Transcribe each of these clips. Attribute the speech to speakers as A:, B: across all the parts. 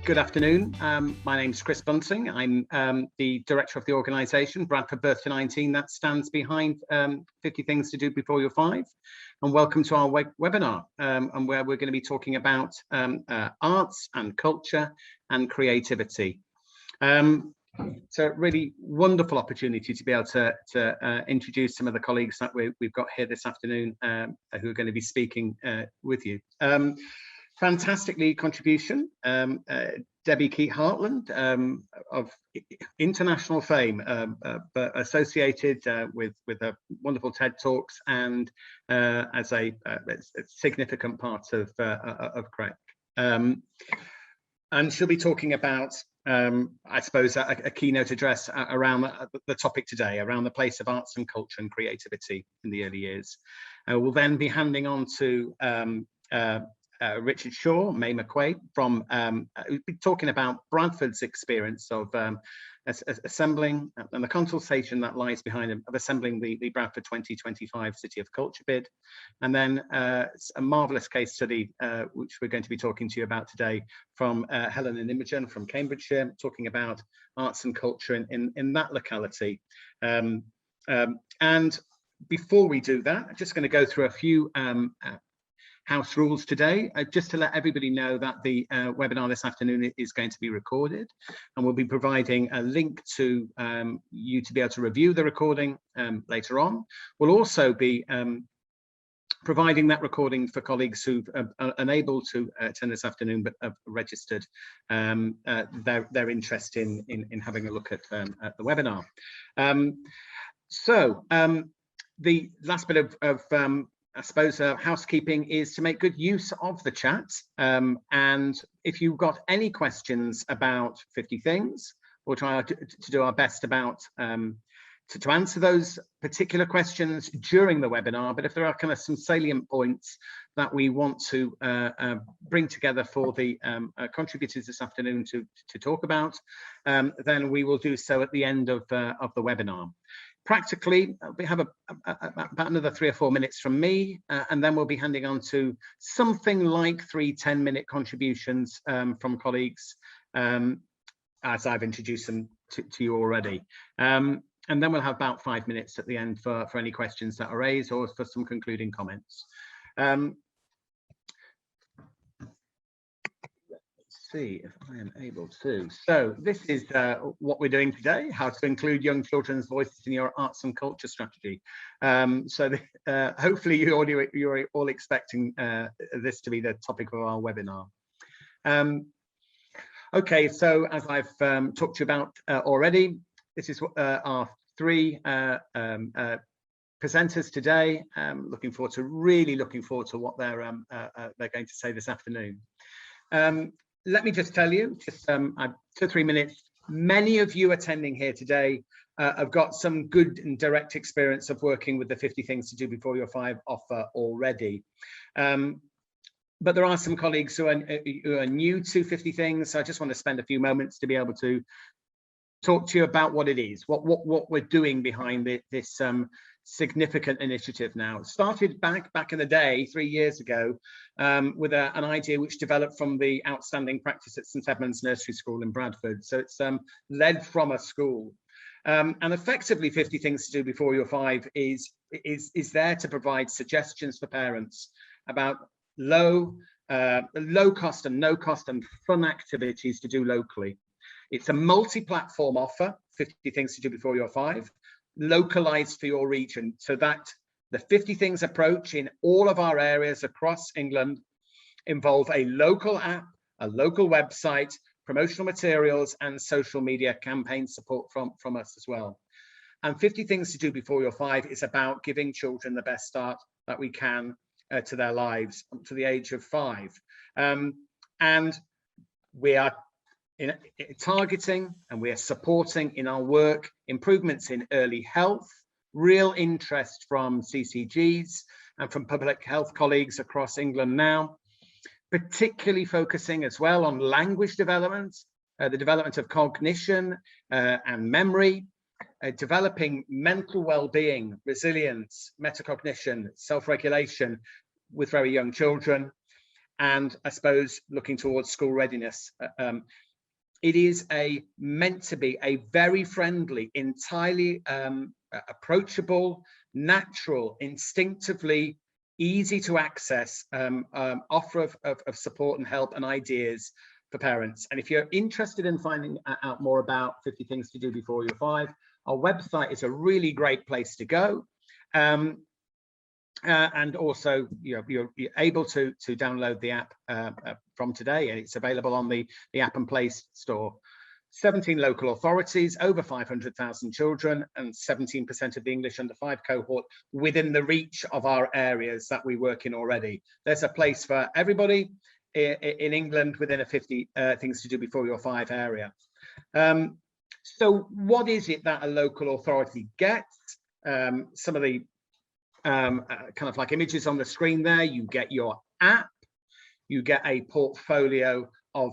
A: Good afternoon. My name's Chris Bunting. I'm the director of the organisation, Bradford Birth to 19, that stands behind 50 Things to Do Before You're 5. And welcome to our webinar, and where we're going to be talking about arts and culture and creativity. It's a really wonderful opportunity to be able to introduce some of the colleagues that we've got here this afternoon who are going to be speaking with you. Fantastic lead contribution, Debbie Keat-Hartland, of international fame, but associated with a wonderful TED Talks and as a significant part of CREC. And she'll be talking about, I suppose, a keynote address around the topic today, around the place of arts and culture and creativity in the early years. We'll then be handing on to Richard Shaw, May McQuaid, from who'll be talking about Bradford's experience of assembling and the consultation that lies behind of assembling the Bradford 2025 City of Culture bid, and then a marvellous case study which we're going to be talking to you about today from Helen and Imogen from Cambridgeshire, talking about arts and culture in that locality. And before we do that, I'm just going to go through a few house rules today, just to let everybody know that the webinar this afternoon is going to be recorded, and we'll be providing a link to you to be able to review the recording later on. We'll also be providing that recording for colleagues who are unable to attend this afternoon but have registered their interest in having a look at the webinar. The last bit of I suppose housekeeping is to make good use of the chat, and if you've got any questions about 50 Things, we'll try to do our best about to answer those particular questions during the webinar. But if there are kind of some salient points that we want to bring together for the contributors this afternoon to talk about, then we will do so at the end of the webinar. Practically, we have about another 3 or 4 minutes from me, and then we'll be handing on to something like 3 10-minute contributions from colleagues, as I've introduced them to you already. And then we'll have about 5 minutes at the end for any questions that are raised or for some concluding comments. See if I am able to. So this is what we're doing today, how to include young children's voices in your arts and culture strategy. Hopefully you're all expecting this to be the topic of our webinar. Okay, so as I've talked to you about already, this is our 3 presenters today. Looking forward to what they're going to say this afternoon. Let me just tell you, 2 or 3 minutes, many of you attending here today have got some good and direct experience of working with the 50 Things to Do Before You're 5 offer already. But there are some colleagues who are new to 50 Things, so I just want to spend a few moments to be able to talk to you about what it is, what we're doing behind this significant initiative now. It started back in the day, 3 years ago, with an idea which developed from the outstanding practice at St Edmunds Nursery School in Bradford. So it's led from a school. And effectively 50 Things to Do Before You're 5 is there to provide suggestions for parents about low cost and no cost and fun activities to do locally. It's a multi-platform offer, 50 Things to Do Before You're 5, localized for your region, so that the 50 Things approach in all of our areas across England involve a local app, a local website, promotional materials, and social media campaign support from us as well. And 50 Things to Do Before You're 5 is about giving children the best start that we can to their lives up to the age of 5. And we are targeting and we are supporting in our work improvements in early health, real interest from CCGs and from public health colleagues across England now, particularly focusing as well on language development, the development of cognition and memory, developing mental well-being, resilience, metacognition, self-regulation with very young children, and I suppose looking towards school readiness. It is meant to be a very friendly, entirely approachable, natural, instinctively easy to access offer of support and help and ideas for parents. And if you're interested in finding out more about 50 Things to Do Before You're 5, our website is a really great place to go. And also, you're able to download the app from today, and it's available on the App and Play Store. 17 local authorities, over 500,000 children, and 17% of the English under 5 cohort within the reach of our areas that we work in already. There's a place for everybody in England within a 50 Things to Do Before You're 5 area. So what is it that a local authority gets? Some of the kind of like images on the screen there. You get your app, you get a portfolio of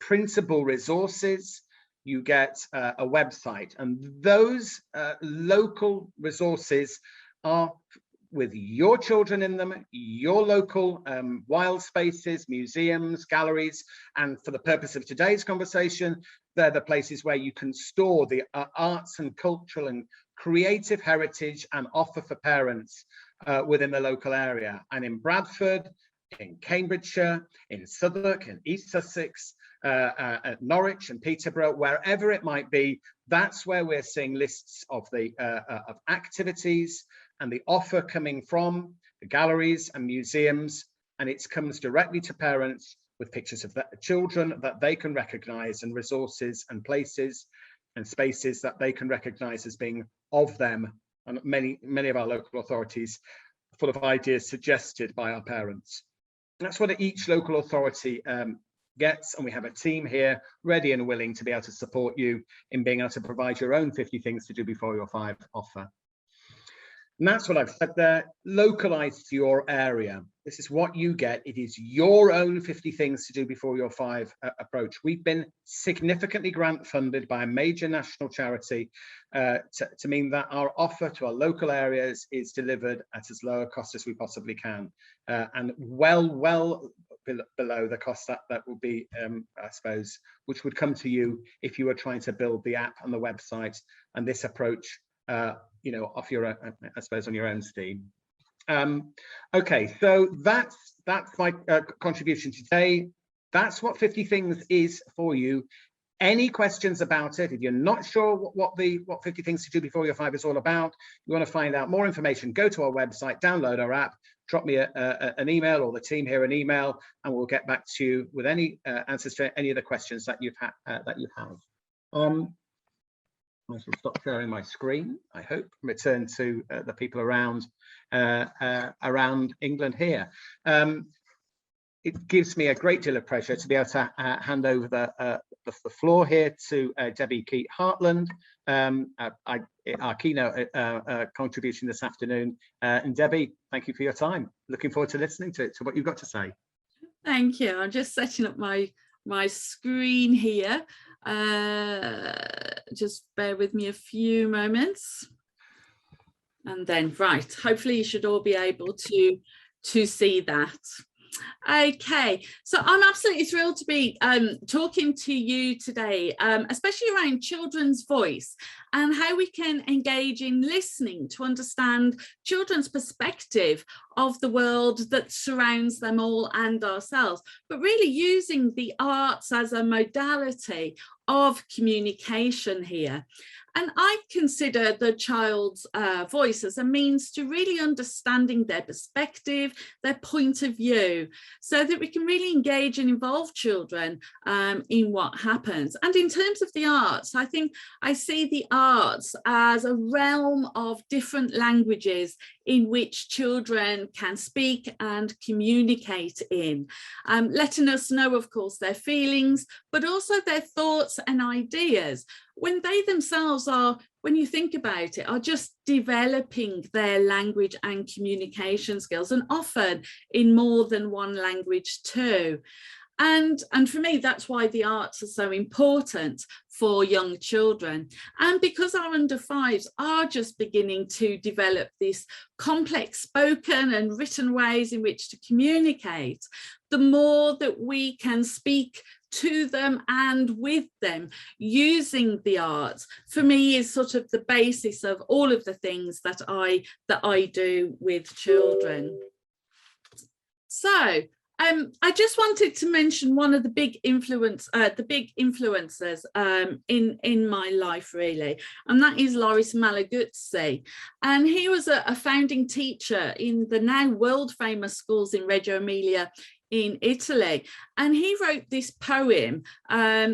A: printable resources, you get a website, and those local resources are with your children in them, your local wild spaces, museums, galleries, and for the purpose of today's conversation, they're the places where you can store the arts and cultural and creative heritage and offer for parents within the local area. And in Bradford, in Cambridgeshire, in Southwark, in East Sussex, at Norwich and Peterborough, wherever it might be, that's where we're seeing lists of the of activities and the offer coming from the galleries and museums, and it comes directly to parents with pictures of the children that they can recognise, and resources and places and spaces that they can recognise as being of them, and many of our local authorities full of ideas suggested by our parents. And that's what each local authority gets, and we have a team here ready and willing to be able to support you in being able to provide your own 50 Things to Do Before You're 5 offer. And that's what I've said there, localized to your area. This is what you get. It is your own 50 Things to Do Before You're 5 approach. We've been significantly grant funded by a major national charity to mean that our offer to our local areas is delivered at as low a cost as we possibly can, and well below the cost that would be, I suppose, which would come to you if you were trying to build the app and the website and this approach, off your, I suppose, on your own steam. Okay, so that's my contribution today. That's what 50 Things is for you. Any questions about it? If you're not sure what 50 Things to Do Before You're 5 is all about, you want to find out more information, go to our website, download our app, drop me an email, or the team here an email, and we'll get back to you with any answers to any of the questions that you have. I shall stop sharing my screen, I hope, return to the people around England here. It gives me a great deal of pleasure to be able to hand over the floor here to Debbie Keat-Hartland, our keynote contribution this afternoon. And Debbie, thank you for your time. Looking forward to listening to what you've got to say.
B: Thank you. I'm just setting up my screen here. Just bear with me a few moments, and then hopefully you should all be able to see that. Okay, so I'm absolutely thrilled to be talking to you today, especially around children's voice and how we can engage in listening to understand children's perspective of the world that surrounds them all and ourselves, but really using the arts as a modality of communication here. And I consider the child's voice as a means to really understanding their perspective, their point of view, so that we can really engage and involve children in what happens. And in terms of the arts, I think I see the arts as a realm of different languages in which children can speak and communicate in, letting us know, of course, their feelings, but also their thoughts and ideas, when they themselves are, when you think about it, are just developing their language and communication skills, and often in more than one language too. And for me, that's why the arts are so important for young children. And because our under fives are just beginning to develop this complex spoken and written ways in which to communicate, the more that we can speak to them and with them using the arts, for me, is sort of the basis of all of the things that I do with children. So I just wanted to mention one of the big influencers in my life, really, and that is Loris Malaguzzi. And he was a founding teacher in the now world famous schools in Reggio Emilia in Italy. And he wrote this poem,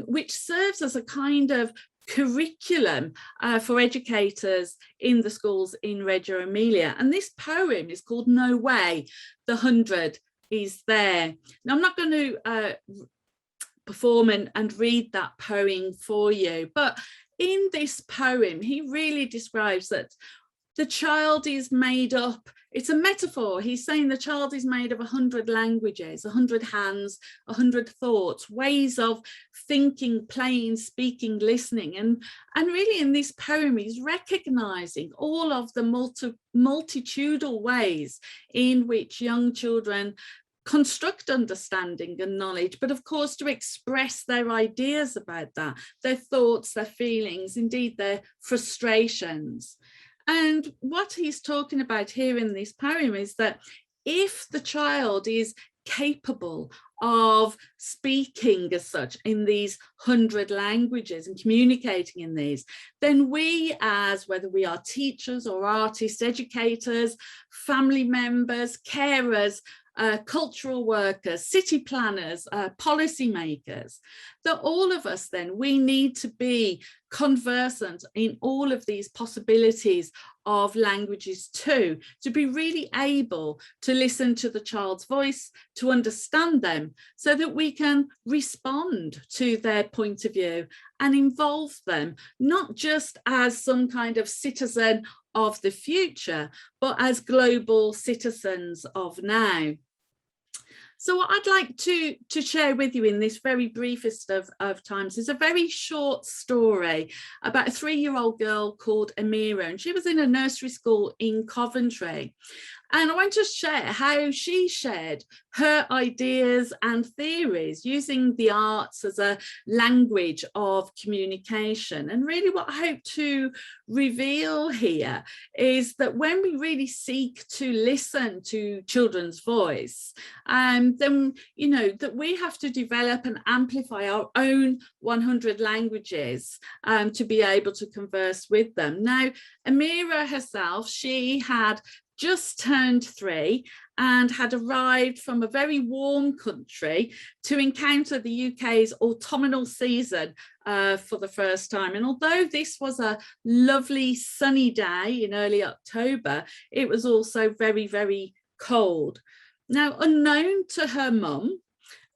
B: which serves as a kind of curriculum for educators in the schools in Reggio Emilia. And this poem is called No Way, the 100 is there. Now, I'm not going to perform and read that poem for you, but in this poem, he really describes that the child is made up. It's a metaphor. He's saying the child is made of 100 languages, 100 hands, 100 thoughts, ways of thinking, playing, speaking, listening. And really in this poem, he's recognizing all of the multitudinal ways in which young children construct understanding and knowledge, but of course to express their ideas about that, their thoughts, their feelings, indeed their frustrations. And what he's talking about here in this poem is that if the child is capable of speaking as such in these 100 languages and communicating in these, then we, as whether we are teachers or artists, educators, family members, carers, cultural workers, city planners, policy makers, that all of us then, we need to be conversant in all of these possibilities of languages too, to be really able to listen to the child's voice, to understand them, so that we can respond to their point of view and involve them, not just as some kind of citizen of the future, but as global citizens of now. So what I'd like to share with you in this very briefest of times is a very short story about a 3-year-old girl called Amira, and she was in a nursery school in Coventry. And I want to share how she shared her ideas and theories using the arts as a language of communication. And really what I hope to reveal here is that when we really seek to listen to children's voice, then, you know, that we have to develop and amplify our own 100 languages to be able to converse with them. Now, Amira herself, she had just turned 3 and had arrived from a very warm country to encounter the UK's autumnal season for the first time. And although this was a lovely sunny day in early October, it was also very, very cold. Now, unknown to her mum,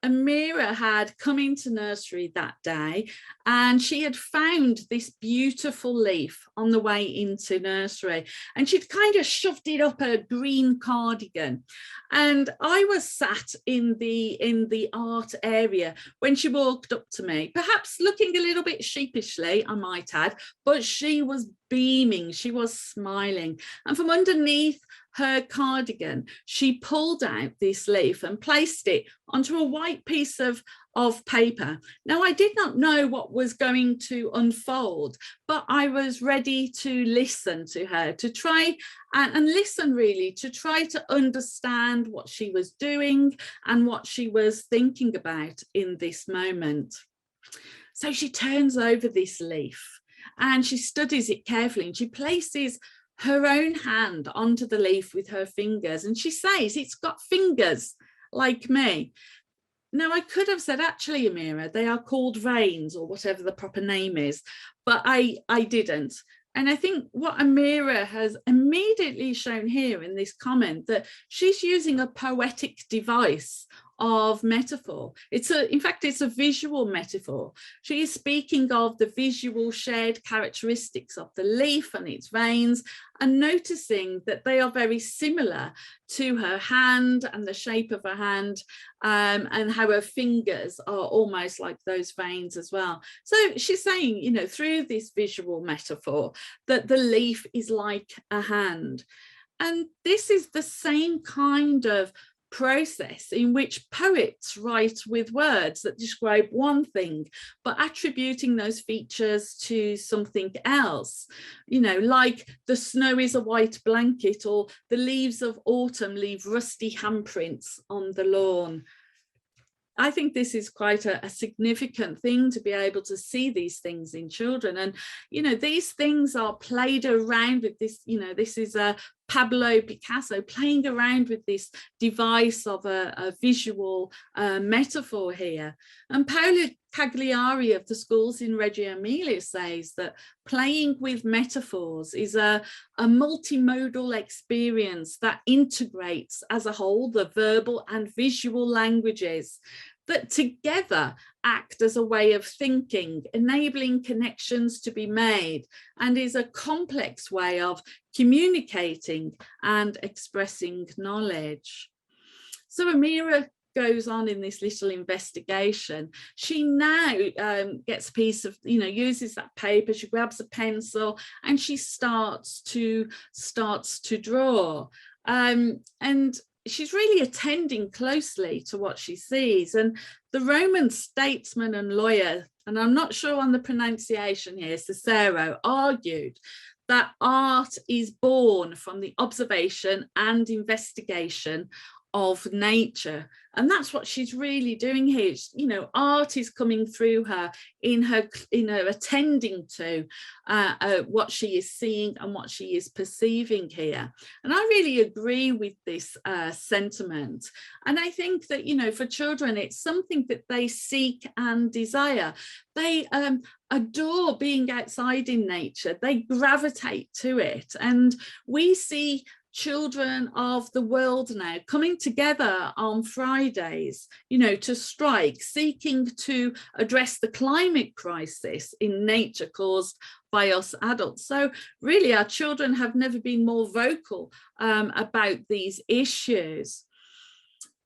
B: Amira had come into nursery that day and she had found this beautiful leaf on the way into nursery, and she'd kind of shoved it up her green cardigan. And I was sat in the art area when she walked up to me, perhaps looking a little bit sheepishly, I might add, but she was beaming, she was smiling. And from underneath her cardigan, she pulled out this leaf and placed it onto a white piece of paper. Now, I did not know what was going to unfold, but I was ready to listen to her, to try and listen really, to try to understand what she was doing and what she was thinking about in this moment. So she turns over this leaf and she studies it carefully, and she places her own hand onto the leaf with her fingers, and she says, "It's got fingers like me." Now, I could have said, actually, Amira, they are called veins, or whatever the proper name is, but I didn't. And I think what Amira has immediately shown here in this comment, that she's using a poetic device of metaphor. In fact, it's a visual metaphor. She is speaking of the visual shared characteristics of the leaf and its veins, and noticing that they are very similar to her hand and the shape of her hand, and how her fingers are almost like those veins as well. So she's saying, you know, through this visual metaphor, that the leaf is like a hand. And this is the same kind of process in which poets write with words that describe one thing, but attributing those features to something else, you know, like the snow is a white blanket, or the leaves of autumn leave rusty handprints on the lawn. I think this is quite a significant thing, to be able to see these things in children. And, you know, these things are played around with this, you know, this is a Pablo Picasso playing around with this device of a visual metaphor here. And Paolo Cagliari of the schools in Reggio Emilia says that playing with metaphors is a multimodal experience that integrates as a whole the verbal and visual languages that together act as a way of thinking, enabling connections to be made, and is a complex way of communicating and expressing knowledge. So Amira goes on in this little investigation. She now gets a piece of, you know, uses that paper, she grabs a pencil and she starts to draw. And she's really attending closely to what she sees. And the Roman statesman and lawyer, and I'm not sure on the pronunciation here, Cicero, argued that art is born from the observation and investigation of nature. And that's what she's really doing here. You know, art is coming through her in her attending to what she is seeing and what she is perceiving here. And I really agree with this sentiment. And I think that, you know, for children, it's something that they seek and desire. They adore being outside in nature. They gravitate to it. And we see children of the world now coming together on Fridays, you know, to strike, seeking to address the climate crisis in nature caused by us adults. So really our children have never been more vocal about these issues.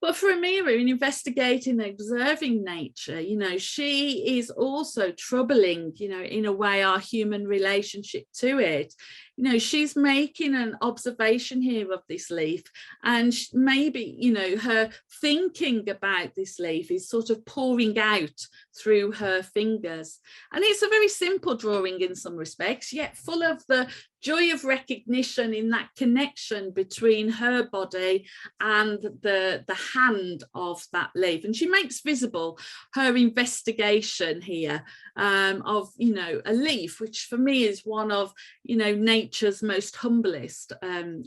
B: But for Amira, in investigating and observing nature, you know, she is also troubling, you know, in a way, our human relationship to it. You know, she's making an observation here of this leaf, and maybe, you know, her thinking about this leaf is sort of pouring out through her fingers. And it's a very simple drawing in some respects, yet full of the joy of recognition in that connection between her body and the hand of that leaf. And she makes visible her investigation here of, you know, a leaf, which for me is one of, you know, nature's most humblest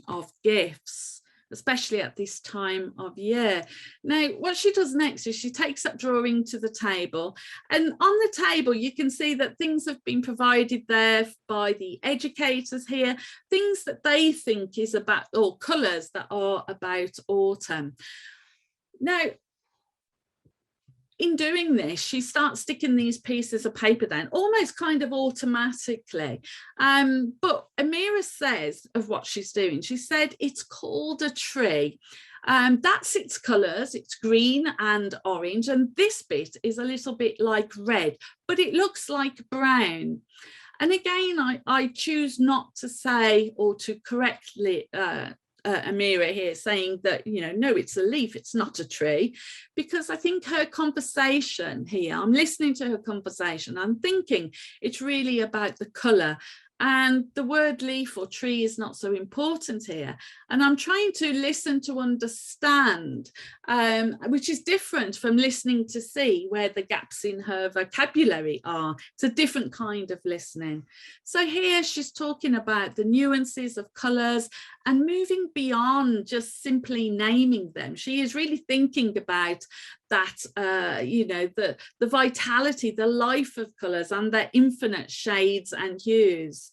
B: of gifts, especially at this time of year. Now, what she does next is she takes that drawing to the table, and on the table you can see that things have been provided there by the educators here, things that they think is about, or colours that are about autumn. Now, in doing this, she starts sticking these pieces of paper down, almost kind of automatically. But Amira says of what she's doing, she said it's called a tree. That's its colours, it's green and orange, and this bit is a little bit like red, but it looks like brown. And again, I choose not to say or to correctly Amira here saying that, you know, no, it's a leaf, it's not a tree, because I think her conversation here, I'm listening to her conversation, I'm thinking it's really about the colour, and the word leaf or tree is not so important here. And I'm trying to listen to understand, which is different from listening to see, where the gaps in her vocabulary are. It's a different kind of listening. So here she's talking about the nuances of colours and moving beyond just simply naming them. She is really thinking about that, you know, the vitality, the life of colours and their infinite shades and hues,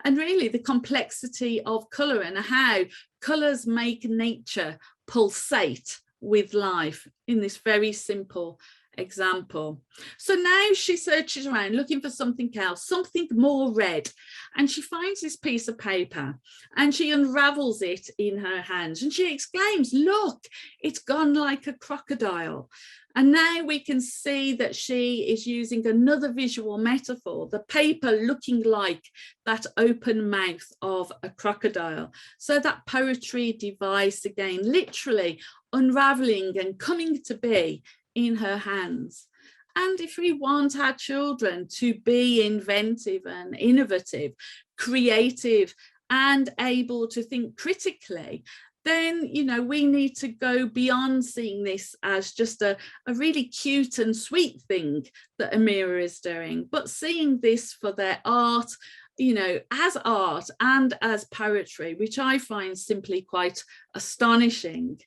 B: and really the complexity of colour and how colours make nature pulsate with life in this very simple example. So now she searches around looking for something else, something more red, and she finds this piece of paper and she unravels it in her hands and she exclaims, look, it's gone like a crocodile. And now we can see that she is using another visual metaphor, the paper looking like that open mouth of a crocodile. So that poetry device again, literally unraveling and coming to be in her hands. And if we want our children to be inventive and innovative, creative, and able to think critically, then, you know, we need to go beyond seeing this as just a really cute and sweet thing that Amira is doing, but seeing this for their art, you know, as art and as poetry, which I find simply quite astonishing.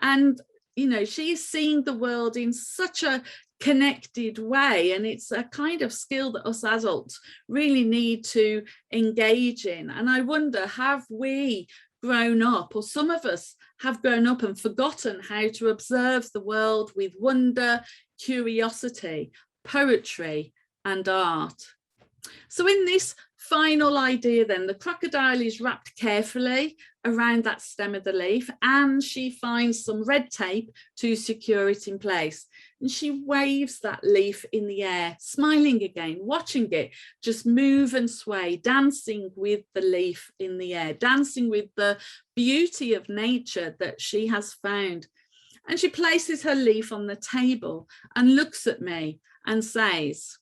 B: And, you know, she is seeing the world in such a connected way, and it's a kind of skill that us adults really need to engage in. And I wonder, have we grown up, or some of us have grown up and forgotten how to observe the world with wonder, curiosity, poetry and art? So in this final idea then, the crocodile is wrapped carefully around that stem of the leaf, and she finds some red tape to secure it in place. And she waves that leaf in the air, smiling again, watching it just move and sway, dancing with the leaf in the air, dancing with the beauty of nature that she has found. And she places her leaf on the table and looks at me and says,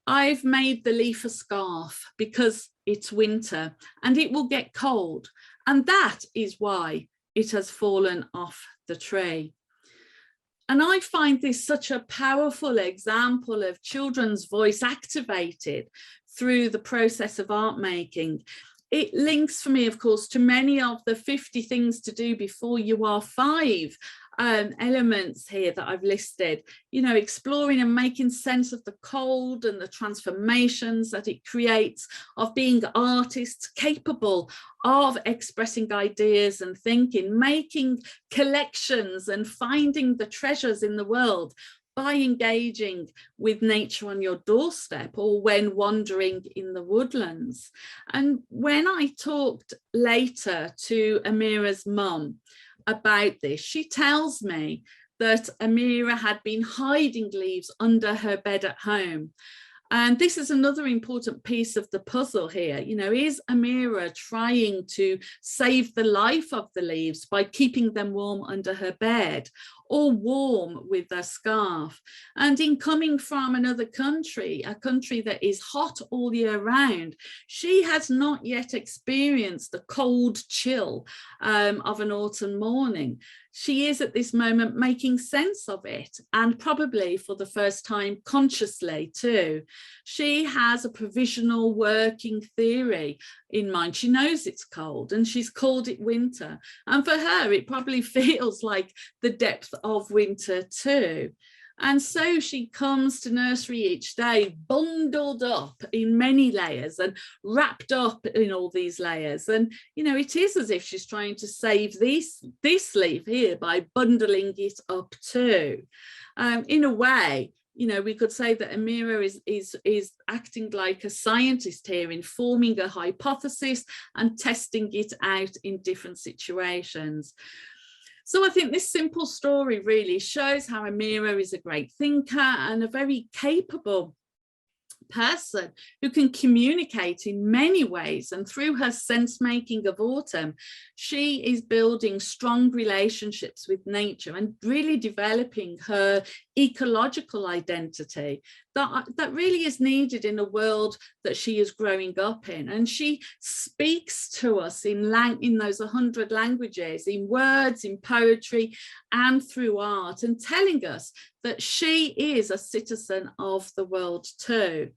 B: I've made the leaf a scarf because it's winter and it will get cold. And that is why it has fallen off the tree. And I find this such a powerful example of children's voice activated through the process of art making. It links for me, of course, to many of the 50 things to do before you are 5 elements here that I've listed, you know, exploring and making sense of the cold and the transformations that it creates, of being artists capable of expressing ideas and thinking, making collections and finding the treasures in the world by engaging with nature on your doorstep or when wandering in the woodlands. And when I talked later to Amira's mum about this, she tells me that Amira had been hiding leaves under her bed at home. And this is another important piece of the puzzle here. You know, is Amira trying to save the life of the leaves by keeping them warm under her bed, or warm with a scarf? And in coming from another country, a country that is hot all year round, she has not yet experienced the cold chill of an autumn morning. She is at this moment making sense of it, and probably for the first time consciously too. She has a provisional working theory in mind. She knows it's cold and she's called it winter. And for her, it probably feels like the depth of winter too. And so she comes to nursery each day bundled up in many layers and wrapped up in all these layers. And, you know, it is as if she's trying to save this leaf here by bundling it up too. In a way, you know, we could say that Amira is acting like a scientist here, in forming a hypothesis and testing it out in different situations. So I think this simple story really shows how Amira is a great thinker and a very capable person who can communicate in many ways. And through her sense making of autumn, she is building strong relationships with nature and really developing her ecological identity that really is needed in a world that she is growing up in. And she speaks to us in those 100 languages, in words, in poetry, and through art, and telling us that she is a citizen of the world too.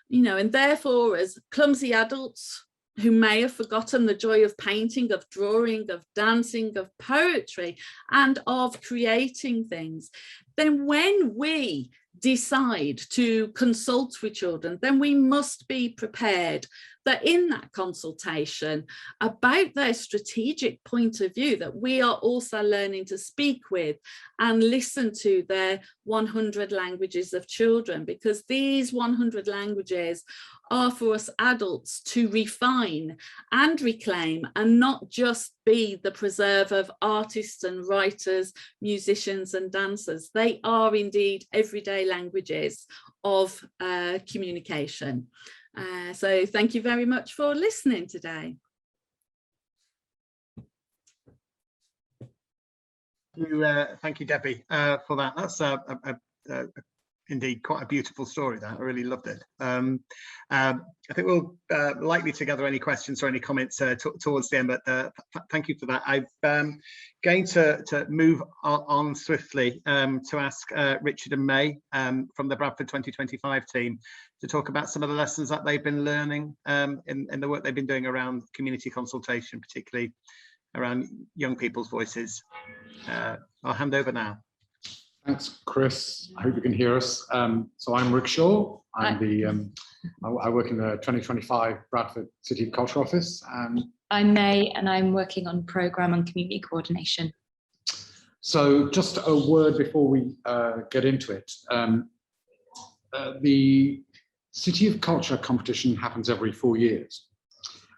B: You know, and therefore, as clumsy adults who may have forgotten the joy of painting, of drawing, of dancing, of poetry, and of creating things, then when we decide to consult with children, then we must be prepared that in that consultation about their strategic point of view, that we are also learning to speak with and listen to their 100 languages of children, because these 100 languages are for us adults to refine and reclaim, and not just be the preserve of artists and writers, musicians and dancers. They are indeed everyday languages of communication. So thank you very much for listening today.
A: Thank you, Debbie, for that. That's indeed quite a beautiful story. That I really loved it. I think we'll likely to gather any questions or any comments towards the end, but thank you for that. I'm going to move on swiftly to ask Richard and May from the Bradford 2025 team to talk about some of the lessons that they've been learning in the work they've been doing around community consultation, particularly around young people's voices. I'll hand over now.
C: Thanks, Chris. I hope you can hear us. So I'm Rick Shaw. I'm I work in the 2025 Bradford City Culture Office.
D: I'm May, and I'm working on programme and community coordination.
C: So just a word before we get into it. The City of Culture competition happens every 4 years.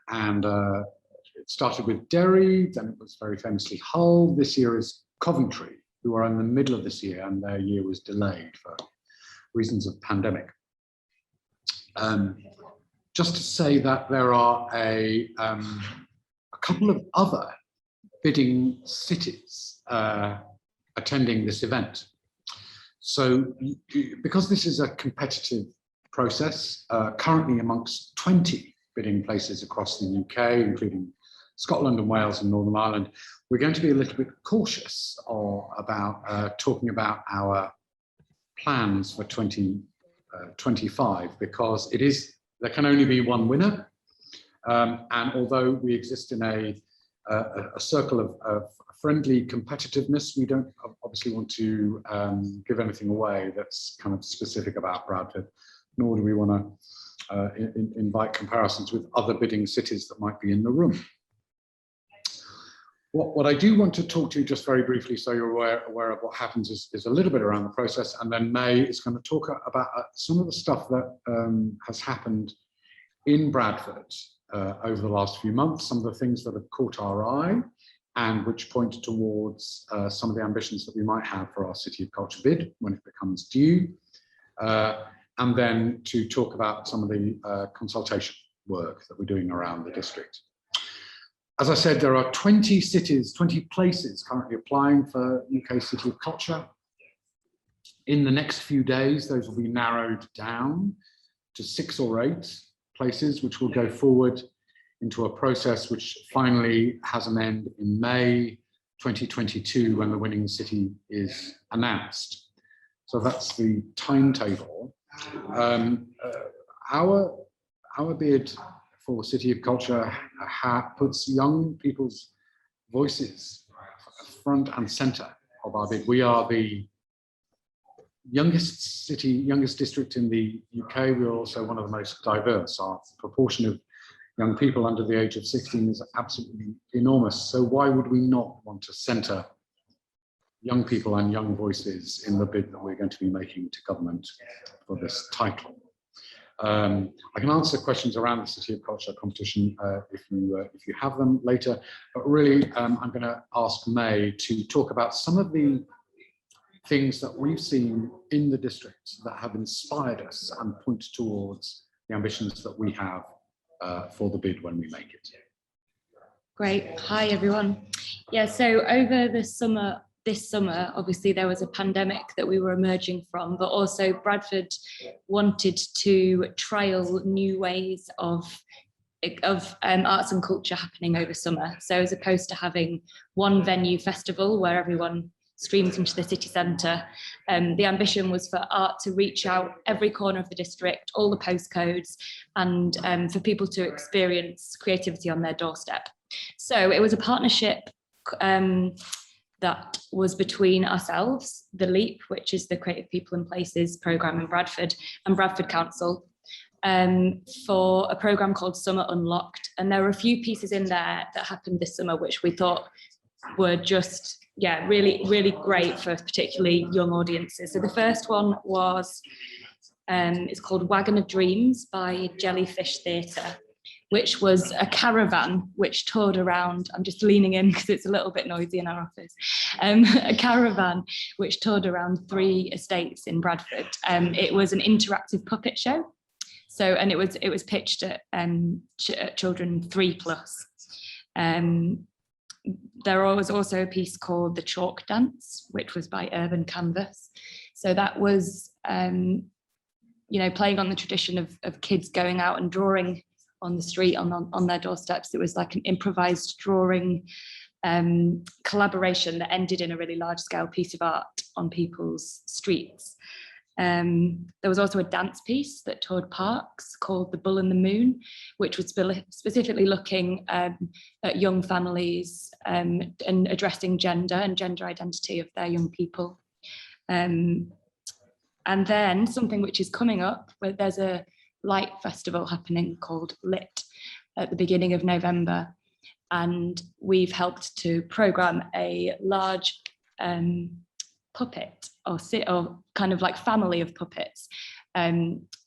C: And it started with Derry, then it was very famously Hull. This year is Coventry, who are in the middle of this year, and their year was delayed for reasons of pandemic. Just to say that there are a couple of other bidding cities attending this event. So because this is a competitive process, currently amongst 20 bidding places across the UK, including Scotland and Wales and Northern Ireland, we're going to be a little bit cautious about talking about our plans for 2025, because there can only be one winner. And although we exist in a circle of friendly competitiveness, we don't obviously want to give anything away that's kind of specific about Bradford, nor do we want to invite comparisons with other bidding cities that might be in the room. What I do want to talk to you just very briefly, so you're aware of what happens, is a little bit around the process, and then May is going to talk about some of the stuff that has happened in Bradford over the last few months, some of the things that have caught our eye and which point towards some of the ambitions that we might have for our City of Culture bid when it becomes due, and then to talk about some of the consultation work that we're doing around the district. As I said, there are 20 cities, 20 places currently applying for UK City of Culture. In the next few days, those will be narrowed down to 6 or 8 places, which will go forward into a process which finally has an end in May 2022, when the winning city is announced. So that's the timetable. Our bid for City of Culture puts young people's voices front and centre of our bid. We are the youngest city, youngest district in the UK. We're also one of the most diverse. Our proportion of young people under the age of 16 is absolutely enormous. So why would we not want to centre young people and young voices in the bid that we're going to be making to government for this title? I can answer questions around the City of Culture competition if you have them later, but really I'm going to ask May to talk about some of the things that we've seen in the district that have inspired us and point towards the ambitions that we have for the bid when we make it.
D: Great. Hi, everyone. Yeah, so over this summer, obviously there was a pandemic that we were emerging from, but also Bradford wanted to trial new ways of arts and culture happening over summer. So as opposed to having one venue festival where everyone streams into the city centre, the ambition was for art to reach out every corner of the district, all the postcodes, and for people to experience creativity on their doorstep. So it was a partnership that was between ourselves, the LEAP, which is the Creative People and Places programme in Bradford, and Bradford Council. for a programme called Summer Unlocked. And there were a few pieces in there that happened this summer, which we thought were just, yeah, really, really great for particularly young audiences. So the first one was, it's called Wagon of Dreams by Jellyfish Theatre, which was a caravan which toured around, I'm just leaning in because it's a little bit noisy in our office, a caravan which toured around 3 estates in Bradford. It was an interactive puppet show. So, and it was pitched at children 3+. There was also a piece called The Chalk Dance, which was by Urban Canvas. So that was, you know, playing on the tradition of kids going out and drawing on the street, on their doorsteps. It was like an improvised drawing collaboration that ended in a really large scale piece of art on people's streets. There was also a dance piece that toured parks called The Bull and the Moon, which was specifically looking at young families and addressing gender and gender identity of their young people. And then something which is coming up, where there's a light festival happening called Lit at the beginning of November. And we've helped to programme a large puppet or kind of like family of puppets,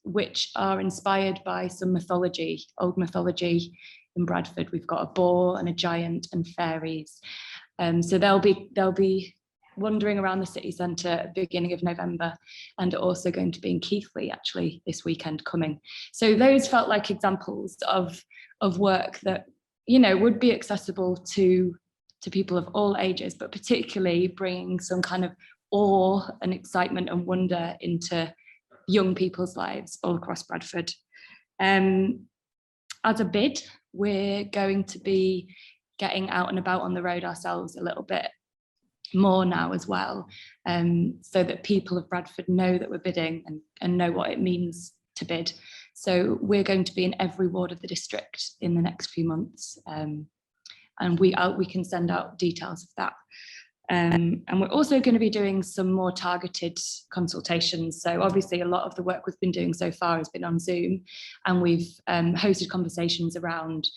D: which are inspired by some mythology, old mythology in Bradford. We've got a boar and a giant and fairies. So they'll be wandering around the city centre at the beginning of November, and also going to be in Keighley actually this weekend coming. So those felt like examples of work that, you know, would be accessible to people of all ages, but particularly bringing some kind of awe and excitement and wonder into young people's lives all across Bradford. As a bid, we're going to be getting out and about on the road ourselves a little bit more now as well, so that people of Bradford know that we're bidding and know what it means to bid. So we're going to be in every ward of the district in the next few months, and we can send out details of that. And we're also going to be doing some more targeted consultations. So obviously a lot of the work we've been doing so far has been on Zoom, and we've hosted conversations around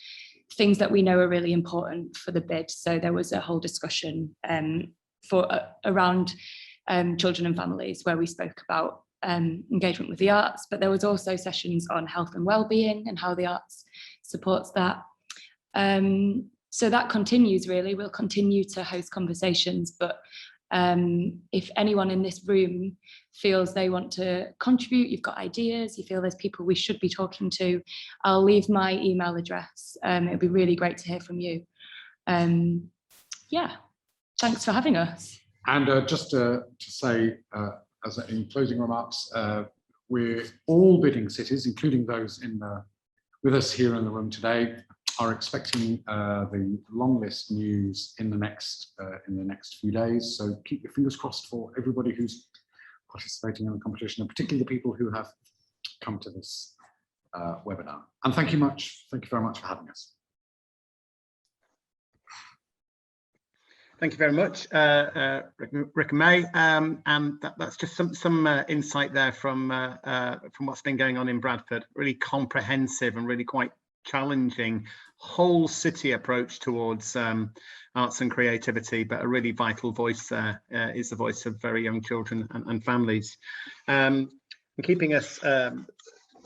D: things that we know are really important for the bid. So there was a whole discussion around children and families, where we spoke about engagement with the arts, but there was also sessions on health and well-being and how the arts supports that. So that continues really. We'll continue to host conversations, but if anyone in this room feels they want to contribute, you've got ideas, you feel there's people we should be talking to, I'll leave my email address. It'd be really great to hear from you. Yeah, thanks for having us.
C: And just to say, as in closing remarks, we're all bidding cities, including those with us here in the room today, are expecting the long list news in the next few days. So keep your fingers crossed for everybody who's participating in the competition, and particularly the people who have come to this webinar. And thank you very much for having us.
A: Thank you very much, Rick and May. And that's just some insight there from what's been going on in Bradford. Really comprehensive and really quite challenging whole city approach towards arts and creativity, but a really vital voice there is the voice of very young children and families. And keeping us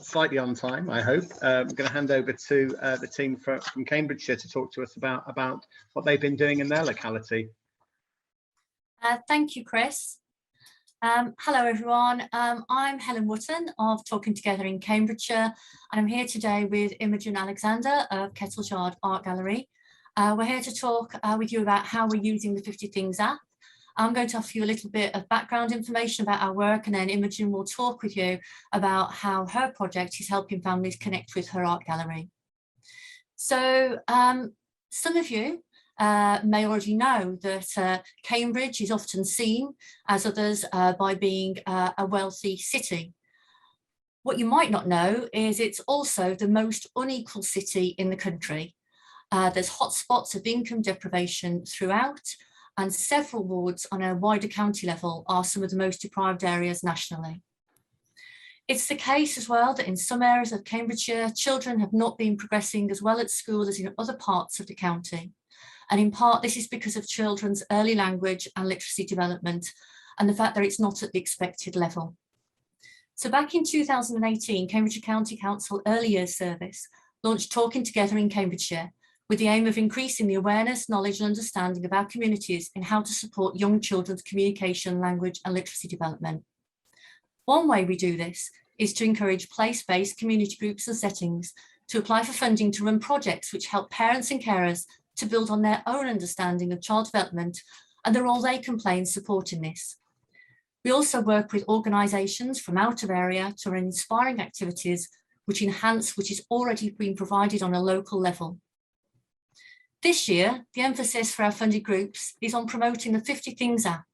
A: slightly on time, I hope, I'm going to hand over to the team from Cambridgeshire to talk to us about what they've been doing in their locality.
E: Thank you, Chris. Hello everyone, I'm Helen Wootton of Talking Together in Cambridgeshire. I'm here today with Imogen Alexander of Kettlesyard Art Gallery. We're here to talk with you about how we're using the 50 Things app. I'm going to offer you a little bit of background information about our work, and then Imogen will talk with you about how her project is helping families connect with her art gallery. So some of you may already know that Cambridge is often seen, as others, by being a wealthy city. What you might not know is it's also the most unequal city in the country. There's hotspots of income deprivation throughout, and several wards on a wider county level are some of the most deprived areas nationally. It's the case as well that in some areas of Cambridgeshire, children have not been progressing as well at school as in other parts of the county. And in part, this is because of children's early language and literacy development and the fact that it's not at the expected level. So back in 2018, Cambridgeshire County Council Early Years Service launched Talking Together in Cambridgeshire with the aim of increasing the awareness, knowledge and understanding of our communities in how to support young children's communication, language and literacy development. One way we do this is to encourage place-based community groups and settings to apply for funding to run projects which help parents and carers to build on their own understanding of child development and the role they can play in supporting this. We also work with organisations from out of area to run inspiring activities which enhance what is already being provided on a local level. This year, the emphasis for our funded groups is on promoting the 50 Things app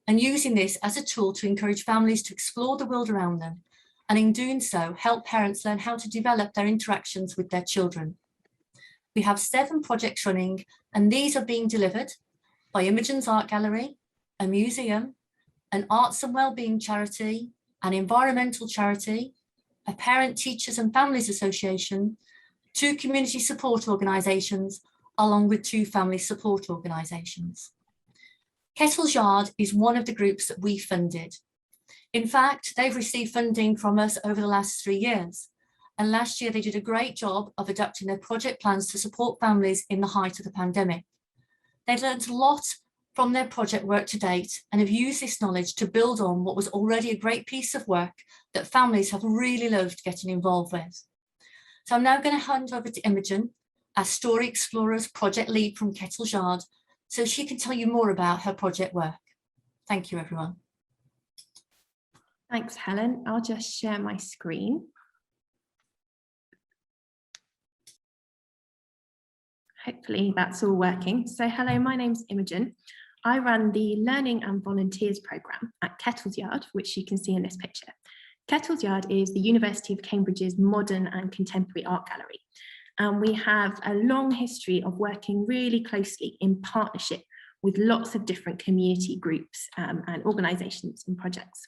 E: and using this as a tool to encourage families to explore the world around them, and in doing so, help parents learn how to develop their interactions with their children. We have 7 projects running, and these are being delivered by Imogen's Art Gallery, a museum, an arts and wellbeing charity, an environmental charity, a parent, teachers and families association, 2 community support organisations, along with 2 family support organisations. Kettle's Yard is one of the groups that we funded. In fact, they've received funding from us over the last 3 years. And last year they did a great job of adapting their project plans to support families in the height of the pandemic. They've learned a lot from their project work to date and have used this knowledge to build on what was already a great piece of work that families have really loved getting involved with. So I'm now going to hand over to Imogen, our Story Explorers project lead from Kettle's Yard, so she can tell you more about her project work. Thank you, everyone.
F: Thanks, Helen. I'll just share my screen. Hopefully that's all working. So hello, my name's Imogen. I run the Learning and Volunteers programme at Kettle's Yard, which you can see in this picture. Kettle's Yard is the University of Cambridge's modern and contemporary art gallery. And we have a long history of working really closely in partnership with lots of different community groups and organisations and projects.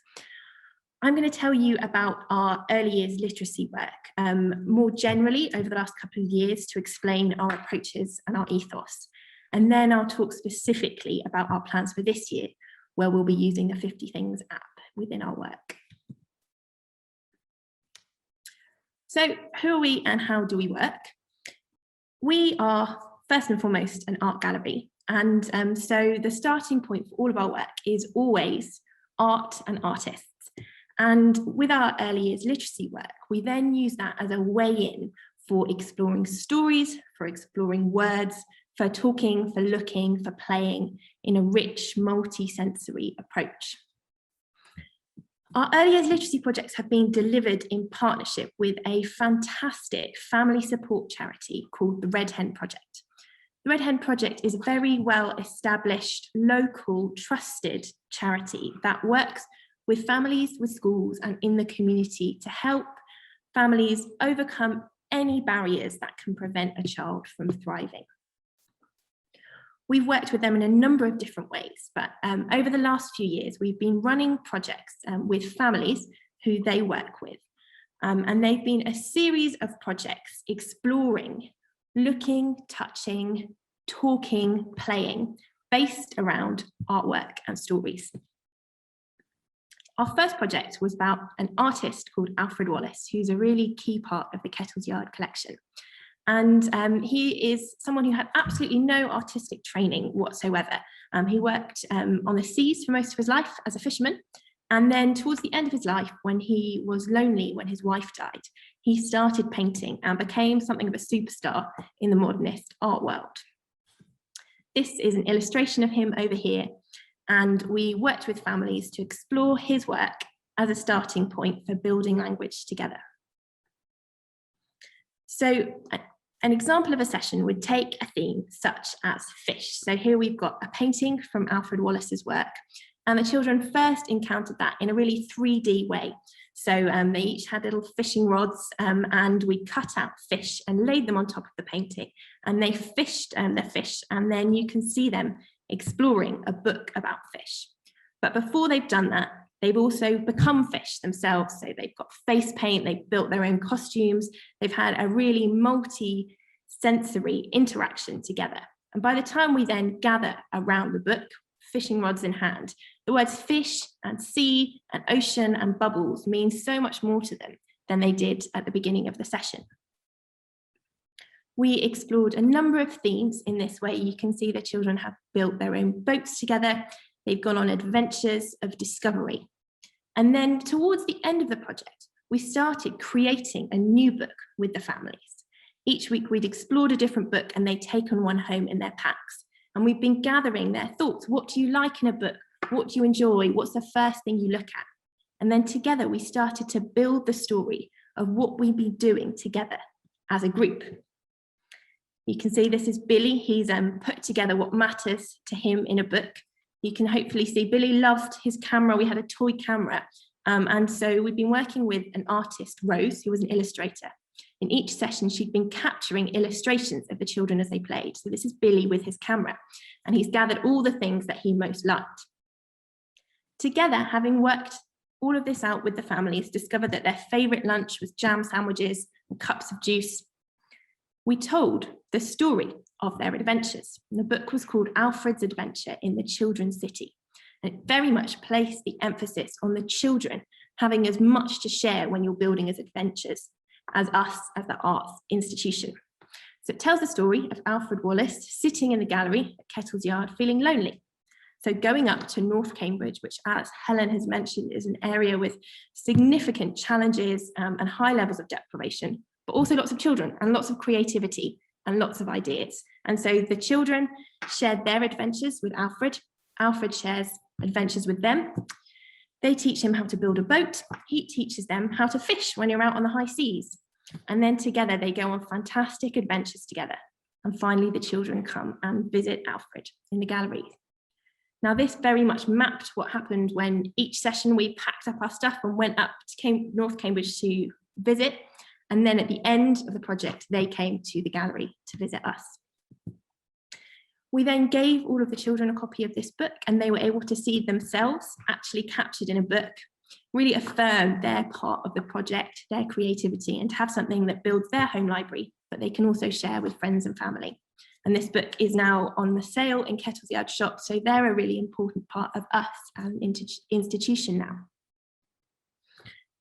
F: I'm going to tell you about our early years literacy work more generally over the last couple of years to explain our approaches and our ethos. And then I'll talk specifically about our plans for this year, where we'll be using the 50 Things app within our work. So who are we and how do we work? We are first and foremost an art gallery. And so the starting point for all of our work is always art and artists. And with our early years literacy work, we then use that as a way in for exploring stories, for exploring words, for talking, for looking, for playing in a rich, multi-sensory approach. Our early years literacy projects have been delivered in partnership with a fantastic family support charity called the Red Hen Project. The Red Hen Project is a very well established, local, trusted charity that works with families, with schools and in the community to help families overcome any barriers that can prevent a child from thriving. We've worked with them in a number of different ways, but over the last few years, we've been running projects with families who they work with. And they've been a series of projects exploring, looking, touching, talking, playing, based around artwork and stories. Our first project was about an artist called Alfred Wallace, who's a really key part of the Kettle's Yard collection. And he is someone who had absolutely no artistic training whatsoever. He worked on the seas for most of his life as a fisherman. And then towards the end of his life, when he was lonely, when his wife died, he started painting and became something of a superstar in the modernist art world. This is an illustration of him over here. And we worked with families to explore his work as a starting point for building language together. So an example of a session would take a theme such as fish. So here we've got a painting from Alfred Wallace's work, and the children first encountered that in a really 3D way. So they each had little fishing rods and we cut out fish and laid them on top of the painting, and they fished the fish, and then you can see them exploring a book about fish. But before they've done that, They've also become fish themselves. So they've got face paint, they've built their own costumes, they've had a really multi-sensory interaction together. And by the time we then gather around the book, fishing rods in hand, the words fish and sea and ocean and bubbles mean so much more to them than they did at the beginning of the session. We explored a number of themes in this way. You can see the children have built their own boats together. They've gone on adventures of discovery. And then towards the end of the project, we started creating a new book with the families. Each week we'd explored a different book and they'd taken one home in their packs. And we've been gathering their thoughts. What do you like in a book? What do you enjoy? What's the first thing you look at? And then together we started to build the story of what we'd be doing together as a group. You can see this is Billy. He's put together what matters to him in a book. You can hopefully see Billy loved his camera. We had a toy camera. And so we've been working with an artist, Rose, who was an illustrator. In each session, she'd been capturing illustrations of the children as they played. So this is Billy with his camera, and he's gathered all the things that he most liked. Together, having worked all of this out with the families, discovered that their favorite lunch was jam sandwiches and cups of juice. We told the story of their adventures. And the book was called Alfred's Adventure in the Children's City. And it very much placed the emphasis on the children having as much to share when you're building as adventures as us as the arts institution. So it tells the story of Alfred Wallace sitting in the gallery at Kettle's Yard feeling lonely. So going up to North Cambridge, which as Helen has mentioned is an area with significant challenges and high levels of deprivation, but also lots of children and lots of creativity and lots of ideas. And so the children shared their adventures with Alfred. Alfred shares adventures with them. They teach him how to build a boat. He teaches them how to fish when you're out on the high seas. And then together they go on fantastic adventures together. And finally, the children come and visit Alfred in the gallery. Now, this very much mapped what happened when each session we packed up our stuff and went up to North Cambridge to visit. And then at the end of the project, they came to the gallery to visit us. We then gave all of the children a copy of this book, and they were able to see themselves actually captured in a book, really affirm their part of the project, their creativity, and to have something that builds their home library, but they can also share with friends and family. And this book is now on the sale in Kettle's Yard shop, so they're a really important part of us as an institution now.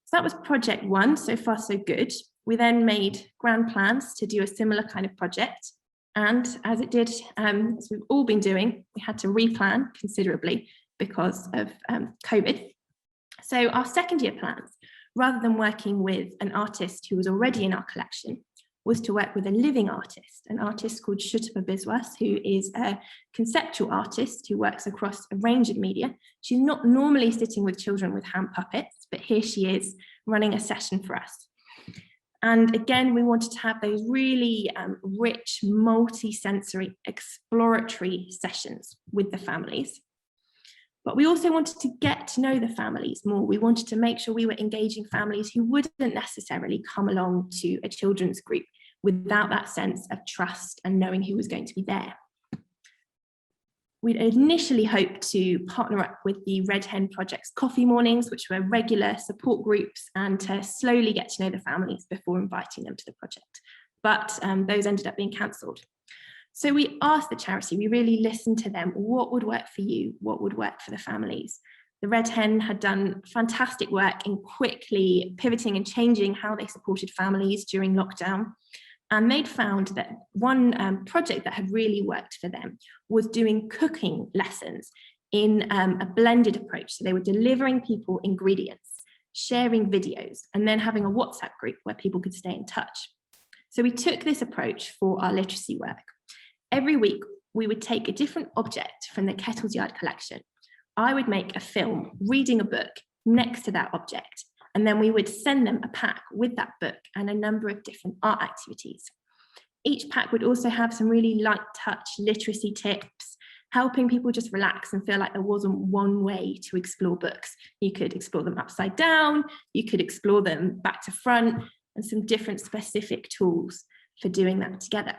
F: So that was project one, so far so good. We then made grand plans to do a similar kind of project. And as it did, as we've all been doing, we had to replan considerably because of COVID. So our second year plans, rather than working with an artist who was already in our collection, was to work with a living artist, an artist called Shutapa Biswas, who is a conceptual artist who works across a range of media. She's not normally sitting with children with hand puppets, but here she is running a session for us. And again, we wanted to have those really rich, multi-sensory, exploratory sessions with the families. But we also wanted to get to know the families more. We wanted to make sure we were engaging families who wouldn't necessarily come along to a children's group without that sense of trust and knowing who was going to be there. We'd initially hoped to partner up with the Red Hen Project's coffee mornings, which were regular support groups, and to slowly get to know the families before inviting them to the project. But those ended up being cancelled. So we asked the charity, we really listened to them, what would work for you? What would work for the families? The Red Hen had done fantastic work in quickly pivoting and changing how they supported families during lockdown. And they'd found that one project that had really worked for them was doing cooking lessons in a blended approach. So they were delivering people ingredients, sharing videos, and then having a WhatsApp group where people could stay in touch. So we took this approach for our literacy work. Every week, we would take a different object from the Kettle's Yard collection. I would make a film reading a book next to that object. And then we would send them a pack with that book and a number of different art activities. Each pack would also have some really light touch literacy tips, helping people just relax and feel like there wasn't one way to explore books. You could explore them upside down, you could explore them back to front, and some different specific tools for doing that together.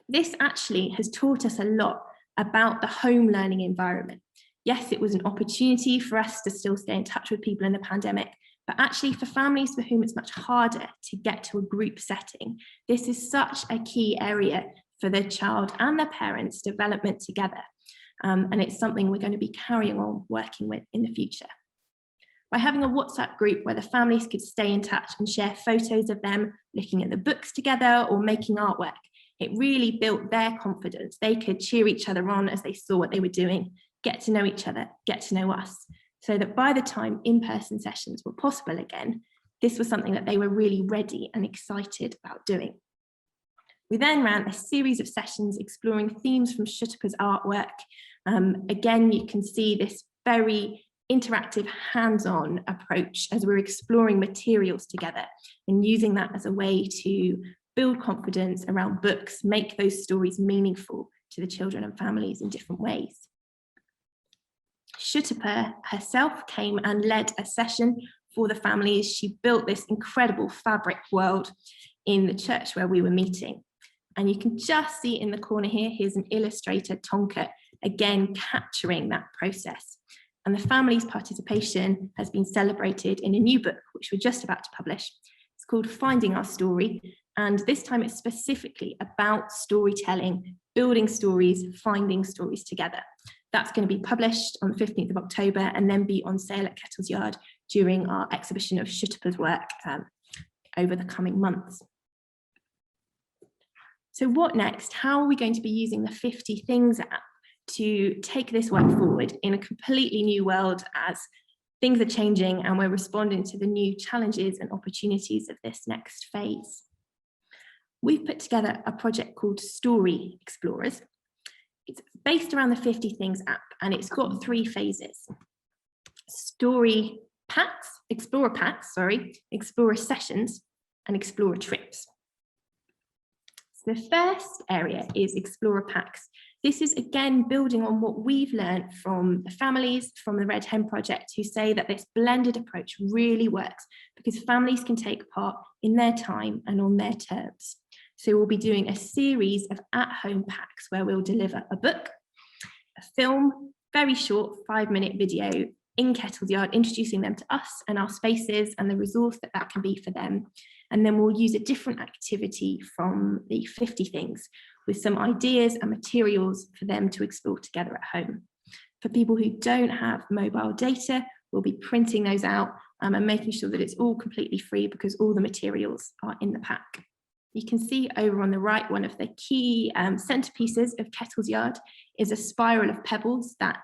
F: This actually has taught us a lot about the home learning environment. Yes, it was an opportunity for us to still stay in touch with people in the pandemic, but actually for families for whom it's much harder to get to a group setting, this is such a key area for the child and their parents' development together. And it's something we're going to be carrying on working with in the future. By having a WhatsApp group where the families could stay in touch and share photos of them looking at the books together or making artwork, it really built their confidence. They could cheer each other on as they saw what they were doing, get to know each other, get to know us, so that by the time in-person sessions were possible again, this was something that they were really ready and excited about doing. We then ran a series of sessions exploring themes from Schutteper's artwork. Again, you can see this very interactive, hands-on approach as we're exploring materials together and using that as a way to build confidence around books, make those stories meaningful to the children and families in different ways. Schutteper herself came and led a session for the families. She built this incredible fabric world in the church where we were meeting. And you can just see in the corner here, here's an illustrator, Tonka, again, capturing that process. And the family's participation has been celebrated in a new book, which we're just about to publish. It's called Finding Our Story. And this time it's specifically about storytelling, building stories, finding stories together. That's going to be published on the 15th of October and then be on sale at Kettle's Yard during our exhibition of Schutteper's work over the coming months. So what next? How are we going to be using the 50 Things app to take this work forward in a completely new world as things are changing and we're responding to the new challenges and opportunities of this next phase? We've put together a project called Story Explorers. It's based around the 50 Things app and it's got 3 phases. Story packs, explorer packs, explorer sessions, and explorer trips. So the first area is explorer packs. This is again building on what we've learned from the families from the Red Hen Project, who say that this blended approach really works because families can take part in their time and on their terms. So we'll be doing a series of at-home packs where we'll deliver a book, a film, very short 5-minute video in Kettle's Yard, introducing them to us and our spaces and the resource that that can be for them. And then we'll use a different activity from the 50 Things with some ideas and materials for them to explore together at home. For people who don't have mobile data, we'll be printing those out and making sure that it's all completely free because all the materials are in the pack. You can see over on the right, one of the key centerpieces of Kettle's Yard is a spiral of pebbles that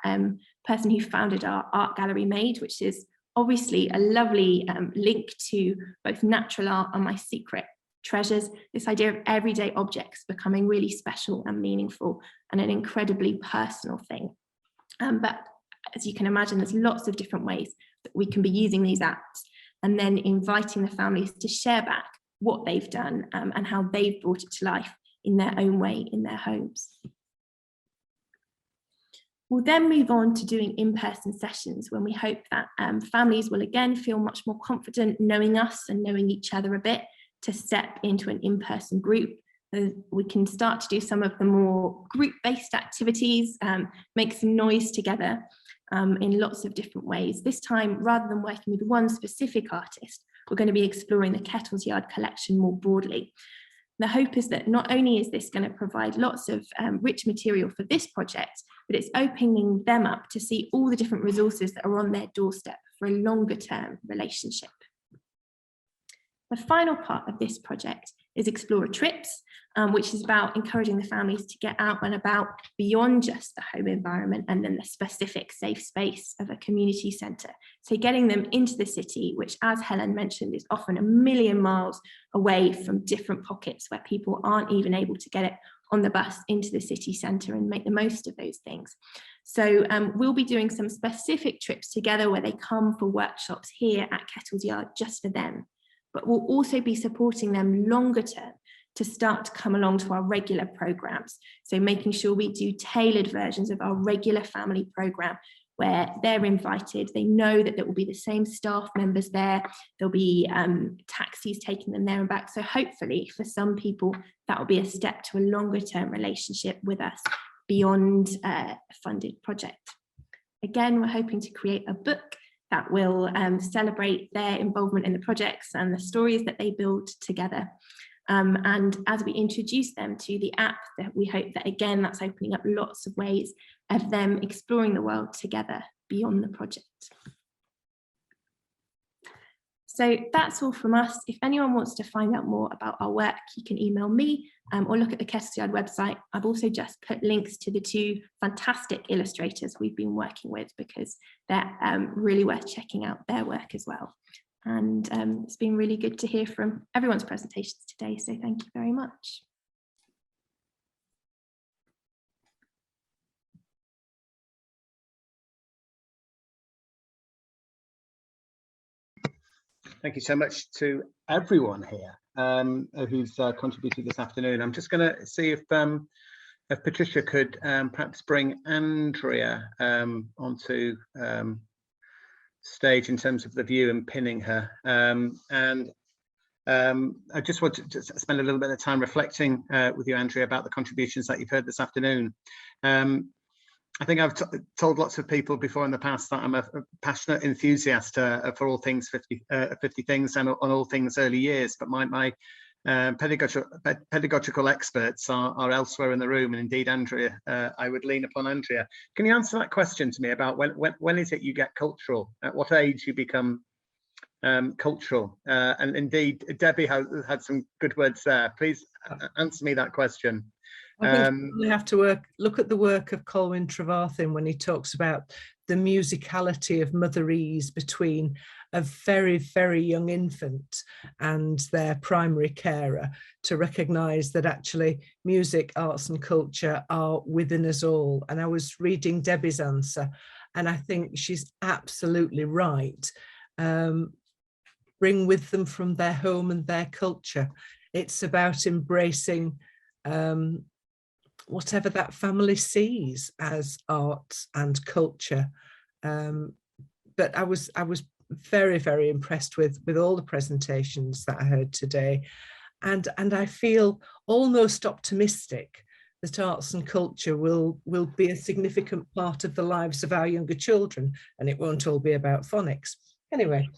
F: person who founded our art gallery made, which is obviously a lovely link to both natural art and my secret treasures, this idea of everyday objects becoming really special and meaningful and an incredibly personal thing. But as you can imagine, there's lots of different ways that we can be using these apps and then inviting the families to share back what they've done and how they've brought it to life in their own way in their homes. We'll then move on to doing in-person sessions when we hope that families will again feel much more confident knowing us and knowing each other a bit to step into an in-person group. We can start to do some of the more group-based activities, make some noise together in lots of different ways. This time, rather than working with one specific artist, we're going to be exploring the Kettle's Yard collection more broadly. The hope is that not only is this going to provide lots of rich material for this project, but it's opening them up to see all the different resources that are on their doorstep for a longer term relationship. The final part of this project is Explorer Trips, which is about encouraging the families to get out and about beyond just the home environment and then the specific safe space of a community centre. So getting them into the city, which, as Helen mentioned, is often a million miles away from different pockets where people aren't even able to get it on the bus into the city centre and make the most of those things. So we'll be doing some specific trips together where they come for workshops here at Kettle's Yard just for them. But we'll also be supporting them longer term to start to come along to our regular programs. So making sure we do tailored versions of our regular family program where they're invited, they know that there will be the same staff members there, there'll be taxis taking them there and back. So hopefully for some people, that will be a step to a longer term relationship with us beyond a funded project. Again, we're hoping to create a book that will celebrate their involvement in the projects and the stories that they build together. And as we introduce them to the app, that we hope that again, that's opening up lots of ways of them exploring the world together beyond the project. So that's all from us. If anyone wants to find out more about our work, you can email me or look at the Kesselshard website. I've also just put links to the 2 fantastic illustrators we've been working with, because they're really worth checking out their work as well. And it's been really good to hear from everyone's presentations today. So thank you very much.
A: Thank you so much to everyone here who's contributed this afternoon. I'm just going to see if Patricia could perhaps bring Andrea onto stage in terms of the view and pinning her. I just want to spend a little bit of time reflecting with you, Andrea, about the contributions that you've heard this afternoon. I think I've told lots of people before in the past that I'm a passionate enthusiast for all things 50 Things and on all things early years, but my pedagogical experts are elsewhere in the room, and indeed Andrea, I would lean upon Andrea. Can you answer that question to me about when is it you get cultural? At what age you become cultural? And indeed Debbie had some good words there. Please answer me that question.
G: I think we have to look at the work of Colwyn Trevarthen when he talks about the musicality of motherese between a very, very young infant and their primary carer, to recognise that actually music, arts and culture are within us all. And I was reading Debbie's answer, and I think she's absolutely right. Bring with them from their home and their culture. It's about embracing whatever that family sees as art and culture. But I was very, very impressed with all the presentations that I heard today, and I feel almost optimistic that arts and culture will be a significant part of the lives of our younger children, and it won't all be about phonics. Anyway,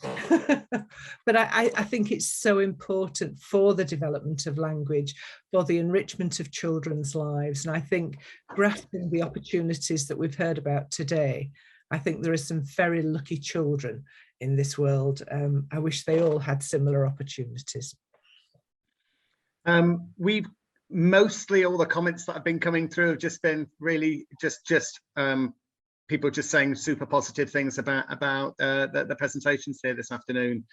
G: but I think it's so important for the development of language, for the enrichment of children's lives. And I think grasping the opportunities that we've heard about today, I think there are some very lucky children in this world. I wish they all had similar opportunities.
A: We've mostly, all the comments that have been coming through have just been really just people just saying super positive things about the presentations here this afternoon.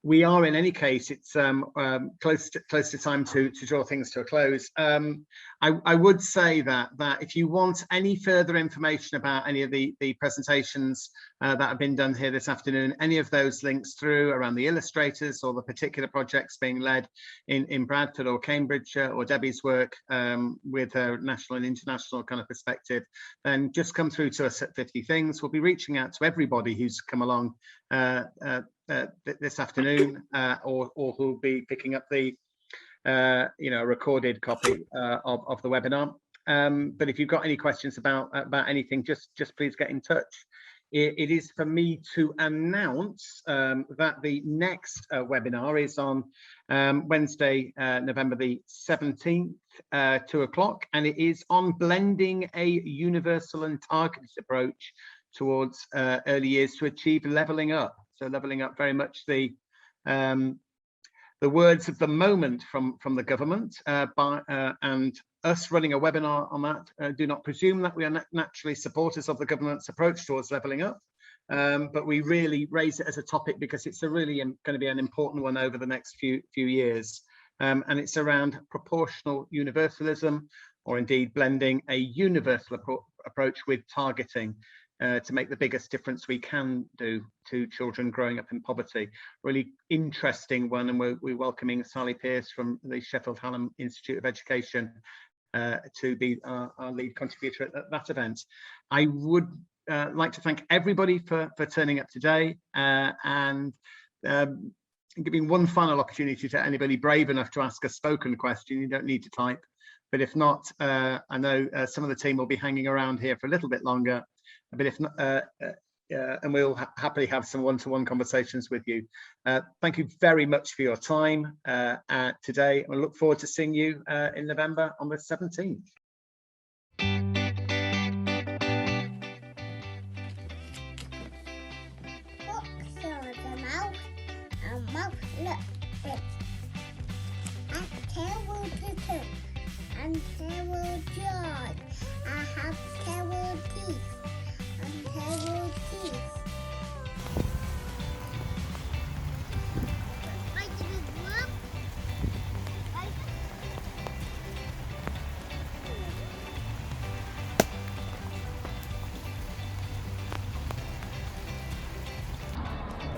A: We are, in any case, it's close to time to draw things to a close. I would say that if you want any further information about any of the presentations that have been done here this afternoon, any of those links through around the illustrators or the particular projects being led in Bradford or Cambridgeshire, or Debbie's work with a national and international kind of perspective, then just come through to us at 50 Things. We'll be reaching out to everybody who's come along this afternoon, or who'll be picking up the recorded copy of the webinar. But if you've got any questions about anything, just please get in touch. It is for me to announce that the next webinar is on Wednesday, November the 17th, 2 o'clock, and it is on blending a universal and targeted approach towards early years to achieve levelling up. So levelling up, very much the words of the moment from the government, and us running a webinar on that. Do not presume that we are naturally supporters of the government's approach towards levelling up, but we really raise it as a topic because it's really going to be an important one over the next few years, and it's around proportional universalism, or indeed blending a universal approach with targeting. To make the biggest difference we can do to children growing up in poverty. Really interesting one, and we're welcoming Sally Pearce from the Sheffield Hallam Institute of Education to be our lead contributor at that event. I would like to thank everybody for turning up today, and giving one final opportunity to anybody brave enough to ask a spoken question. You don't need to type, but if not, I know some of the team will be hanging around here for a little bit longer. but if not, and we'll happily have some one-to-one conversations with you. Thank you very much for your time today. I look forward to seeing you in November on the 17th.
H: And terrible jaws. I have terrible teeth. And terrible teeth.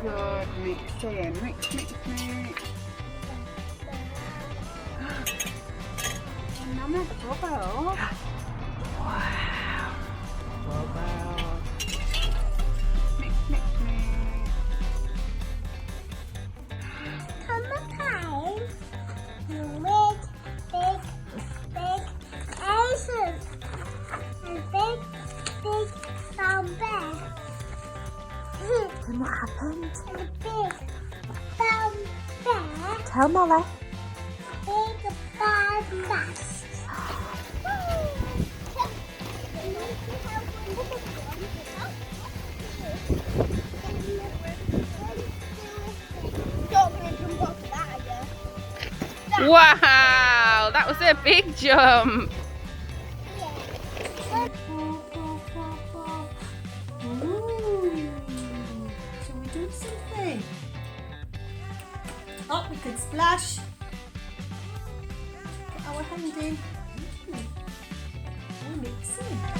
I: Good, mix in, mix, mix, mix. Another bubble.
G: Wow. Wow.
I: Mix, mix, mix.
H: Come on, pies. Big elephants. And big brown bear.
F: And what happened?
H: And a big brown bear.
F: Tell Molly.
H: Big brown mouse.
I: Wow, that was a big jump.
E: Shall we do something? Oh, we could splash. Put our hand in. Oh, mixing.